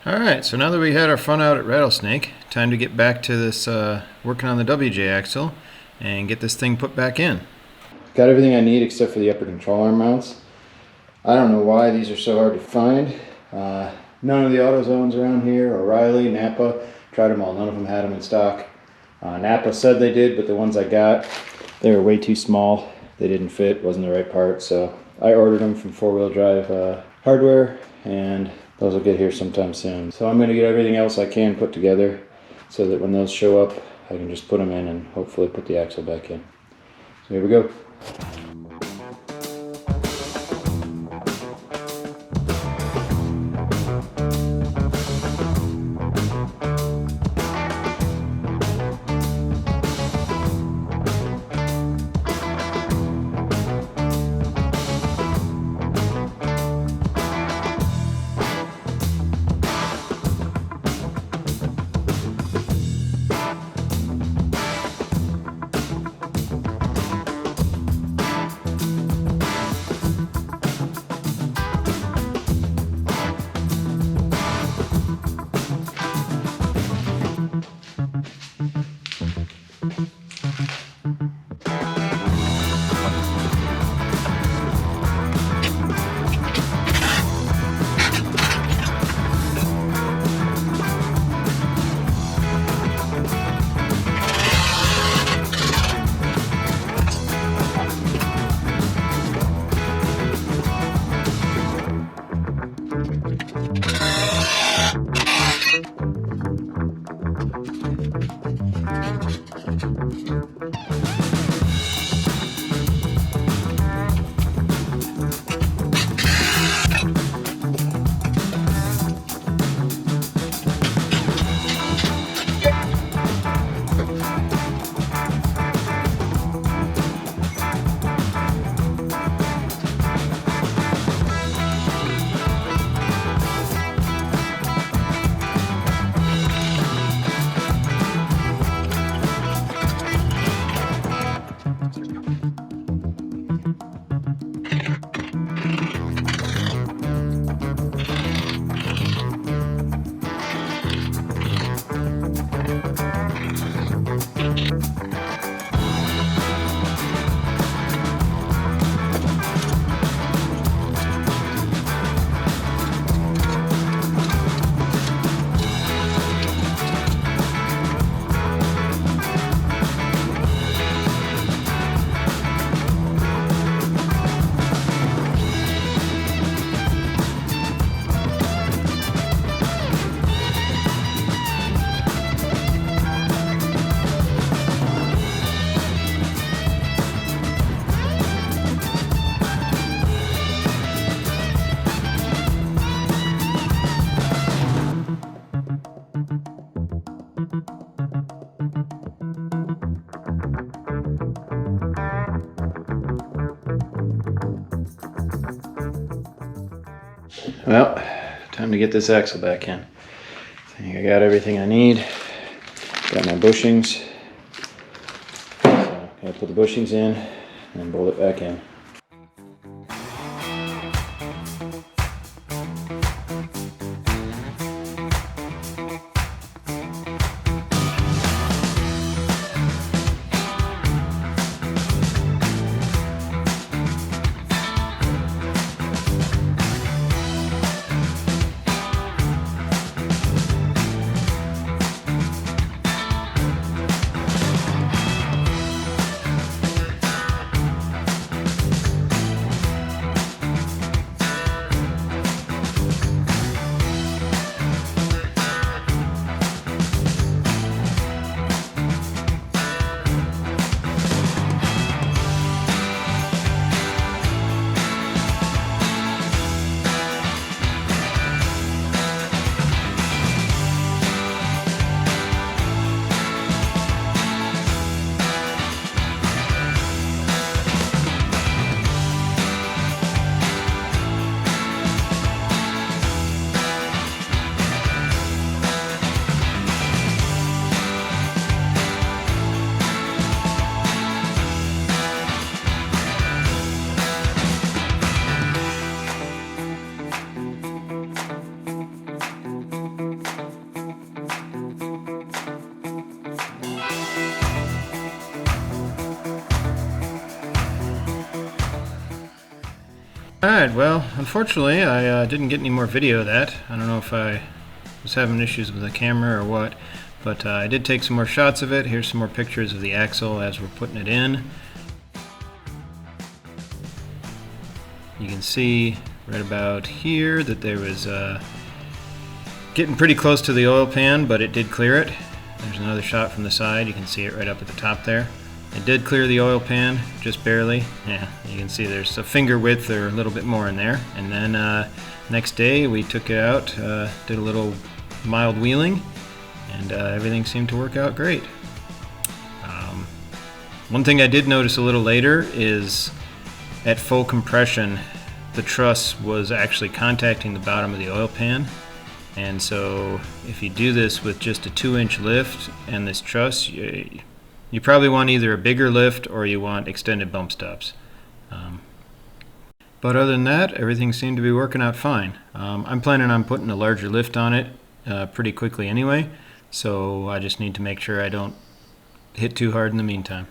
Alright, so now that we had our fun out at Rattlesnake, time to get back to this working on the WJ axle and get this thing put back in. Got everything I need except for the upper control arm mounts. I don't know why these are so hard to find. None of the AutoZones around here, O'Reilly, Napa, tried them all. None of them had them in stock. Napa said they did, but the ones I got, they were way too small. They didn't fit, wasn't the right part, so I ordered them from 4-wheel drive hardware, and those will get here sometime soon. So I'm going to get everything else I can put together so that when those show up, I can just put them in and hopefully put the axle back in. So here we go. Well, time to get this axle back in. I think I got everything I need. Got my bushings. So gotta put the bushings in and bolt it back in. Alright, well, unfortunately I didn't get any more video of that. I don't know if I was having issues with the camera or what, but I did take some more shots of it. Here's some more pictures of the axle as we're putting it in. You can see right about here that there was getting pretty close to the oil pan, but it did clear it. There's another shot from the side. You can see it right up at the top there. It did clear the oil pan, just barely. Yeah, you can see there's a finger width or a little bit more in there. And then next day we took it out, did a little mild wheeling, and everything seemed to work out great. One thing I did notice a little later is at full compression, the truss was actually contacting the bottom of the oil pan. And so if you do this with just a 2-inch lift and this truss, you probably want either a bigger lift or you want extended bump stops. But other than that, everything seemed to be working out fine. I'm planning on putting a larger lift on it pretty quickly anyway, so I just need to make sure I don't hit too hard in the meantime.